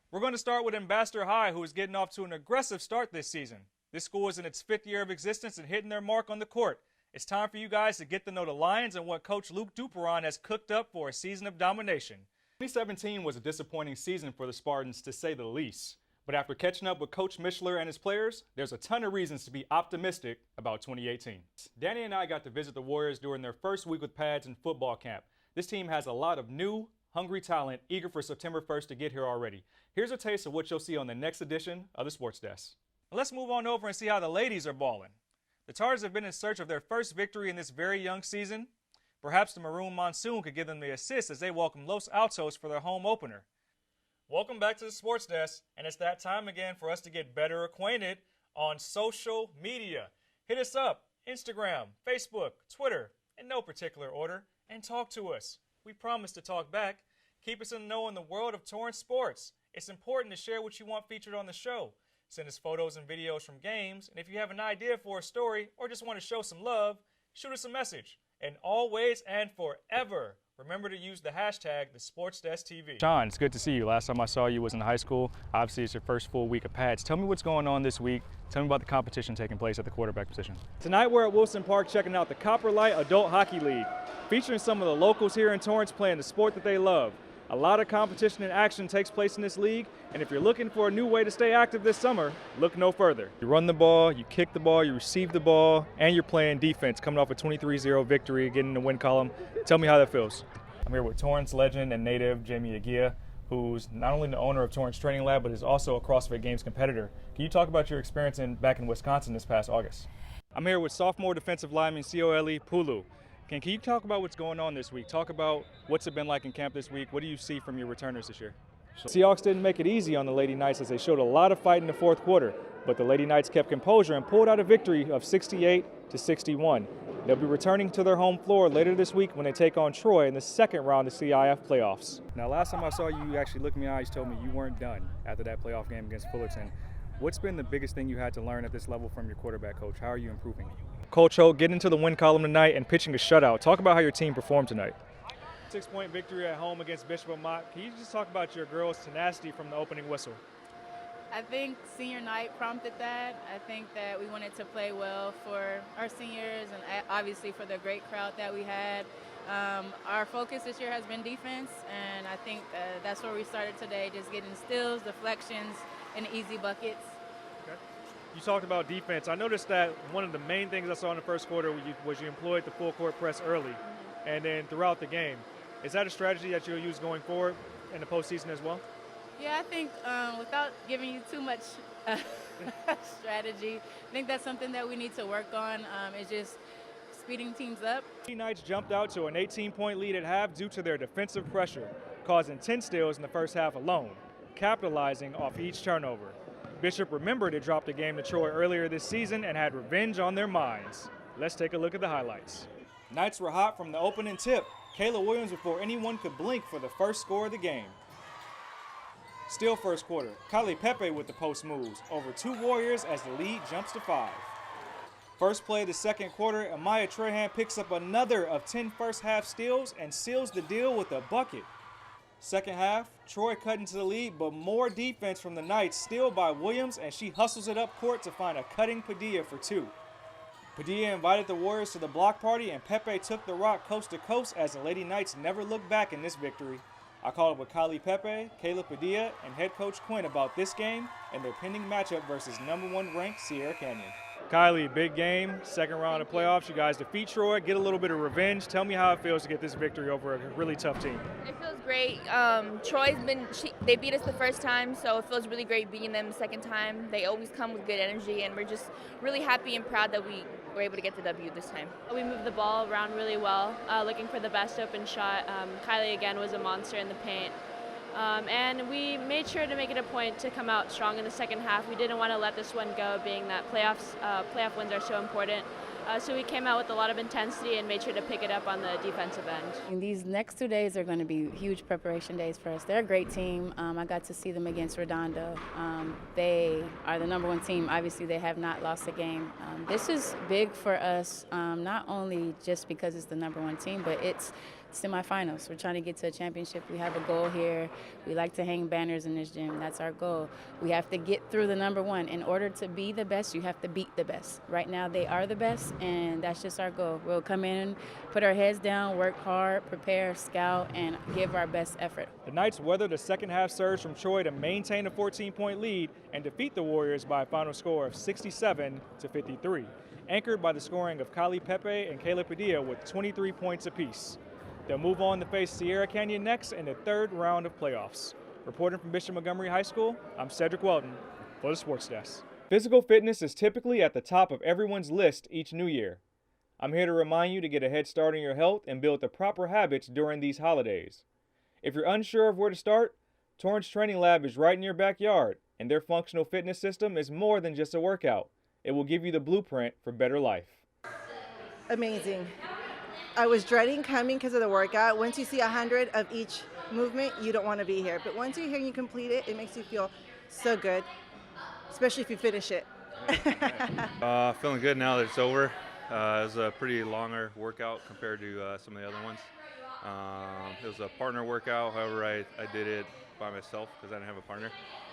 We're going to start with Ambassador High, who is getting off to an aggressive start this season. This school is in its 5th year of existence and hitting their mark on the court. It's time for you guys to get to know the Lions and what Coach Luke Duperon has cooked up for a season of domination. 2017 was a disappointing season for the Spartans, to say the least. But after catching up with Coach Mishler and his players, there's a ton of reasons to be optimistic about 2018. Danny and I got to visit the Warriors during their first week with pads and football camp. This team has a lot of new, hungry talent, eager for September 1st to get here already. Here's a taste of what you'll see on the next edition of the Sports Desk. Let's move on over and see how the ladies are balling. The Tars have been in search of their first victory in this very young season. Perhaps the Maroon Monsoon could give them the assist as they welcome Los Altos for their home opener. Welcome back to the Sports Desk, and it's that time again for us to get better acquainted on social media. Hit us up, Instagram, Facebook, Twitter, in no particular order, and talk to us. We promise to talk back. Keep us in the know in the world of Torrance sports. It's important to share what you want featured on the show. Send us photos and videos from games, and if you have an idea for a story or just want to show some love, shoot us a message. And always and forever, remember to use the hashtag #TheSportsDeskTV. Sean, it's good to see you. Last time I saw you was in high school. Obviously, it's your first full week of pads. Tell me what's going on this week. Tell me about the competition taking place at the quarterback position. Tonight, we're at Wilson Park checking out the Copper Light Adult Hockey League, featuring some of the locals here in Torrance playing the sport that they love. A lot of competition and action takes place in this league, and if you're looking for a new way to stay active this summer, look no further. You run the ball, you kick the ball, you receive the ball, and you're playing defense, coming off a 23-0 victory, getting in the win column. Tell me how that feels. I'm here with Torrance legend and native Jamie Agia, who's not only the owner of Torrance Training Lab, but is also a CrossFit Games competitor. Can you talk about your experience back in Wisconsin this past August? I'm here with sophomore defensive lineman Ciole Pulu. Can you talk about what's going on this week? Talk about what's it been like in camp this week. What do you see from your returners this year? Seahawks didn't make it easy on the Lady Knights as they showed a lot of fight in the fourth quarter, but the Lady Knights kept composure and pulled out a victory of 68-61. They'll be returning to their home floor later this week when they take on Troy in the second round of CIF playoffs. Now, last time I saw you, you actually looked me in the eyes, told me you weren't done after that playoff game against Fullerton. What's been the biggest thing you had to learn at this level from your quarterback coach? How are you improving? Coach Holt, getting into the win column tonight and pitching a shutout. Talk about how your team performed tonight. 6-point victory at home against Bishop Amat. Can you just talk about your girls' tenacity from the opening whistle? I think senior night prompted that. I think that we wanted to play well for our seniors and obviously for the great crowd that we had. Our focus this year has been defense, and I think that's where we started today, just getting steals, deflections, and easy buckets. Okay. You talked about defense. I noticed that one of the main things I saw in the first quarter was you employed the full court press early and then throughout the game. Is that a strategy that you'll use going forward in the postseason as well? Yeah, I think without giving you too much strategy, I think that's something that we need to work on, is just speeding teams up. The Knights jumped out to an 18-point lead at half due to their defensive pressure, causing 10 steals in the first half alone, capitalizing off each turnover. Bishop remembered it dropped a game to Troy earlier this season and had revenge on their minds. Let's take a look at the highlights. Knights were hot from the opening tip. Kayla Williams before anyone could blink for the first score of the game. Still first quarter, Kylie Pepe with the post moves over 2 Warriors as the lead jumps to 5. First play of the second quarter, Amaya Trahan picks up another of 10 first half steals and seals the deal with a bucket. Second half, Troy cut into the lead, but more defense from the Knights, steal by Williams, and she hustles it up court to find a cutting Padilla for 2. Padilla invited the Warriors to the block party, and Pepe took the rock coast to coast as the Lady Knights never looked back in this victory. I called up with Kylie Pepe, Kayla Padilla, and head coach Quinn about this game and their pending matchup versus #1 ranked Sierra Canyon. Kylie, big game, second round of playoffs. You guys defeat Troy, get a little bit of revenge. Tell me how it feels to get this victory over a really tough team. It feels great. They beat us the first time, so it feels really great beating them the second time. They always come with good energy, and we're just really happy and proud that we were able to get the W this time. We moved the ball around really well, looking for the best open shot. Kylie, again, was a monster in the paint. And we made sure to make it a point to come out strong in the second half. We didn't want to let this one go, being that playoff wins are so important. So we came out with a lot of intensity and made sure to pick it up on the defensive end. And these next 2 days are going to be huge preparation days for us. They're a great team. I got to see them against Redondo. They are the #1 team. Obviously, they have not lost a game. This is big for us, not only just because it's the #1 team, but it's semifinals. We're trying to get to a championship. We have a goal here. We like to hang banners in this gym. That's our goal. We have to get through the number one. In order to be the best, you have to beat the best. Right now, they are the best, and that's just our goal. We'll come in, put our heads down, work hard, prepare, scout, and give our best effort. The Knights weathered a second-half surge from Troy to maintain a 14-point lead and defeat the Warriors by a final score of 67-53, anchored by the scoring of Kylie Pepe and Kayla Padilla with 23 points apiece. They'll move on to face Sierra Canyon next in the third round of playoffs. Reporting from Bishop Montgomery High School, I'm Cedric Welton for the Sports Desk. Physical fitness is typically at the top of everyone's list each new year. I'm here to remind you to get a head start on your health and build the proper habits during these holidays. If you're unsure of where to start, Torrance Training Lab is right in your backyard, and their functional fitness system is more than just a workout. It will give you the blueprint for better life. Amazing. I was dreading coming because of the workout. Once you see 100 of each movement, you don't want to be here. But once you're here and you complete it, it makes you feel so good, especially if you finish it. Feeling good now that it's over. It was a pretty longer workout compared to some of the other ones. It was a partner workout, however I did it by myself because I didn't have a partner.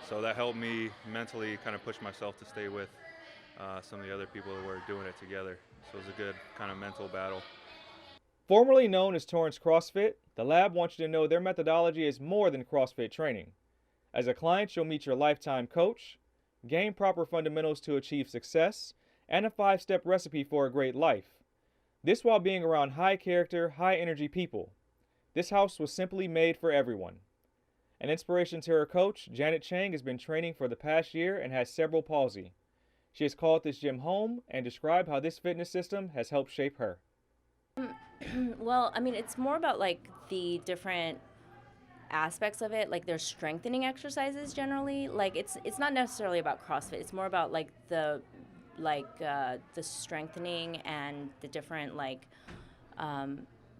So that helped me mentally kind of push myself to stay with some of the other people that were doing it together. So it was a good kind of mental battle. Formerly known as Torrance CrossFit, the lab wants you to know their methodology is more than CrossFit training. As a client, you'll meet your lifetime coach, gain proper fundamentals to achieve success, and a 5-step recipe for a great life. This while being around high-character, high-energy people. This house was simply made for everyone. An inspiration to her coach, Janet Chang has been training for the past year and has cerebral palsy. She has called this gym home and described how this fitness system has helped shape her. Well, I mean, it's more about like the different aspects of it. Like there's strengthening exercises generally. Like it's not necessarily about CrossFit. It's more about like the strengthening and the different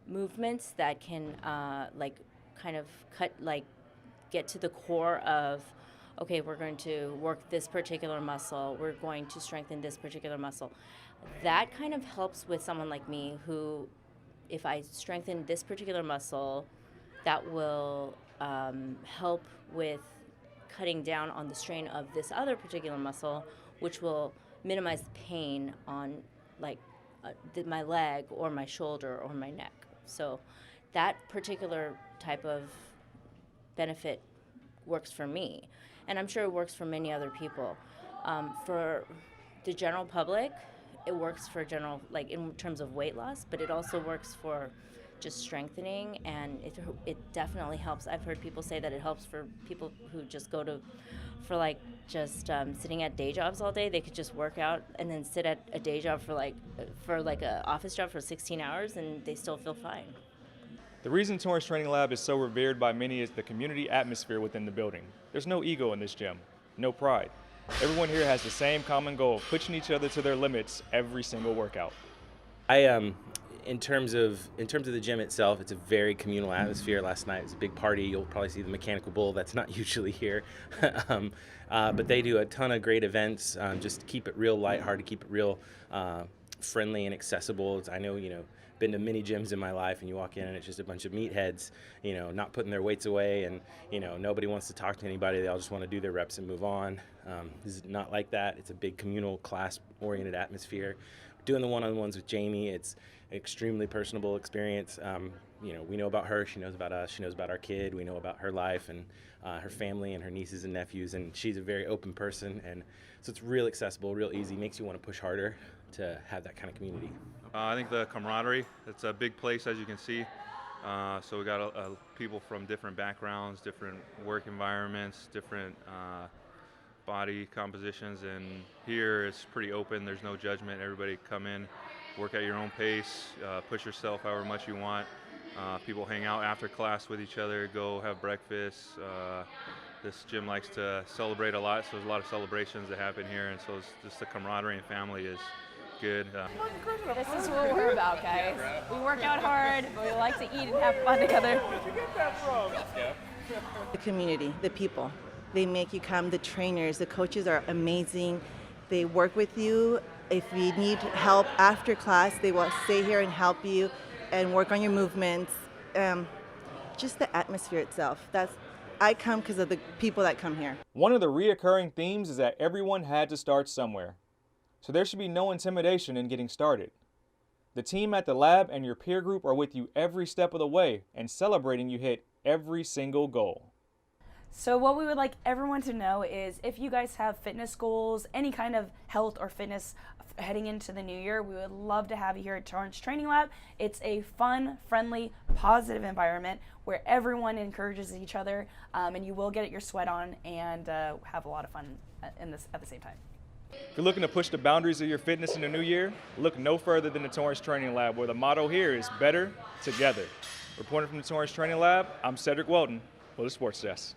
movements that can kind of get to the core of, okay, we're going to work this particular muscle. We're going to strengthen this particular muscle. That kind of helps with someone like me who, if I strengthen this particular muscle, that will help with cutting down on the strain of this other particular muscle, which will minimize the pain on my leg or my shoulder or my neck. So that particular type of benefit works for me, and I'm sure it works for many other people. For the general public, it works for general, in terms of weight loss, but it also works for just strengthening, and it definitely helps. I've heard people say that it helps for people who just go to, sitting at day jobs all day. They could just work out and then sit at a day job for a office job for 16 hours, and they still feel fine. The reason Torrance Training Lab is so revered by many is the community atmosphere within the building. There's no ego in this gym, no pride. Everyone here has the same common goal, pushing each other to their limits every single workout. In terms of the gym itself, it's a very communal atmosphere. Last night was a big party. You'll probably see the Mechanical Bull. That's not usually here. But they do a ton of great events. Just to keep it real lighthearted, keep it real friendly and accessible. I know, been to many gyms in my life, and you walk in and it's just a bunch of meatheads, not putting their weights away, and nobody wants to talk to anybody. They all just want to do their reps and move on. This is not like that. It's a big communal, class-oriented atmosphere. Doing the one-on-ones with Jamie, it's an extremely personable experience. We know about her, she knows about us, she knows about our kid, we know about her life and her family and her nieces and nephews, and she's a very open person, and so it's real accessible, real easy, makes you want to push harder to have that kind of community. I think the camaraderie, it's a big place, as you can see. So we got people from different backgrounds, different work environments, different body compositions, and here it's pretty open. There's no judgment. Everybody come in, work at your own pace, push yourself however much you want. People hang out after class with each other, go have breakfast. This gym likes to celebrate a lot, so there's a lot of celebrations that happen here, and so it's just the camaraderie and family is good. This is what we're about, guys. We work out hard, but we like to eat and have fun together. Where'd you get that from? The community, the people, they make you come. The trainers, the coaches are amazing. They work with you. If you need help after class, they will stay here and help you and work on your movements. just the atmosphere itself. I come because of the people that come here. One of the reoccurring themes is that everyone had to start somewhere. So there should be no intimidation in getting started. The team at the lab and your peer group are with you every step of the way and celebrating you hit every single goal. So what we would like everyone to know is if you guys have fitness goals, any kind of health or fitness heading into the new year, we would love to have you here at Torrance Training Lab. It's a fun, friendly, positive environment where everyone encourages each other, and you will get your sweat on and have a lot of fun at the same time. If you're looking to push the boundaries of your fitness in the new year, look no further than the Torrance Training Lab, where the motto here is better together. Reporting from the Torrance Training Lab, I'm Cedric Welton for the Sports Desk.